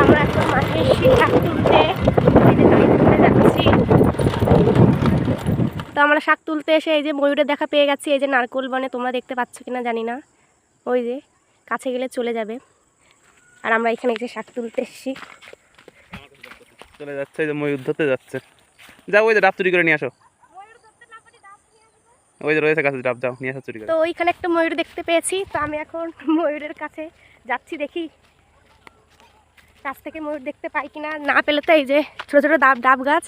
আমরা এখন মাঠে এসেছি শাক তুলতে, যাচ্ছি। তো আমরা শাক তুলতে এসে এই যে ময়ূরের দেখা পেয়ে গেছি। এই যে নারকোল বনে, তোমরা দেখতে পাচ্ছ কিনা জানি না, ওই যে কাছে গেলে চলে যাবে। আর আমরা এখানে এসে শাক তুলতে এসেছি। চলে যাচ্ছে, এই যে ময়ূর ধরতে যাচ্ছে। যাও ওই যে ডাব চুরি করে নিয়ে আসো, ওই যে রয়েছে কাছে ডাব, যাও নিয়ে আসো চুরি করে। তো ওইখানে একটা ময়ূর দেখতে পেয়েছি, তো আমি এখন ময়ূরের কাছে যাচ্ছি, দেখি কাছ থেকে ময়ূর দেখতে পাই কিনা। না পেলে তো এই যে ছোট ছোট ডাব গাছ,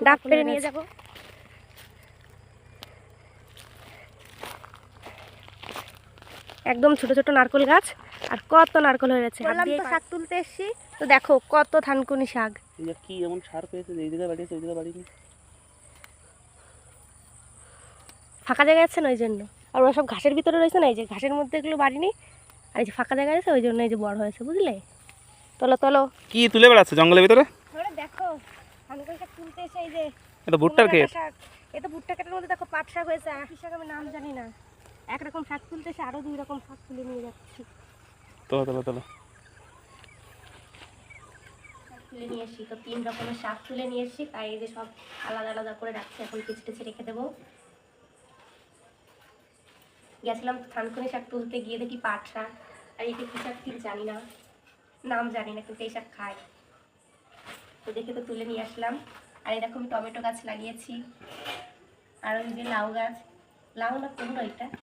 ডাব পেরে নিয়ে যাব। একদম ছোট ছোট নারকোল গাছ, আর কত নারকোল হয়েছে। শাক তুলতে এসেছি, তো দেখো কত থানকুনি শাক। কি এমন সার পেয়েছে, এই জায়গায় বাড়িয়েছে ওই জায়গায় বাড়িনি, ফাঁকা জায়গা আছে না ওই জন্য। আর ওরা সব ঘাসের ভিতরে রয়েছে না, এই যে ঘাসের মধ্যে এগুলো বাড়িনি। আর এই যে ফাঁকা জায়গা আছে ওই জন্য এই যে বড় হয়েছে, বুঝলে। চলো চলো, কি তুলে বেড়াচ্ছে জঙ্গলের ভিতরে? দেখো থানকুনি শাক তুলতে এসে এই যে এটা ভুট্টার ক্ষেত। এটা ভুট্টা ক্ষেতের মধ্যে দেখো পাট শাক হয়েছে। আর কি শাক আমি নাম জানি না। একরকম শাক তুলতে এসে আরো 2 রকম শাক তুলে নিয়ে যাচ্ছি। তোলো তোলো তোলো, তুলে নিয়ে এসেছি, তো 3 রকমের শাক তুলে নিয়ে এসেছি। তাই এই যে সব আলাদা আলাদা করে রাখছি, এখন কেচে টেচে রেখে দেবো। গেছিলাম থানকুনি শাক তুলতে, গিয়ে দেখি পাট শাক। আর এটা কি শাক ঠিক জানি না, নাম জানি না, কিন্তু এই শাক খাই। তো দেখে তো তুলে নিয়ে আসলাম। আর এই দেখো আমি টমেটো গাছ লাগিয়েছি, আর ওই যে লাউ গাছ, লাউ না কুমড়ো এটা।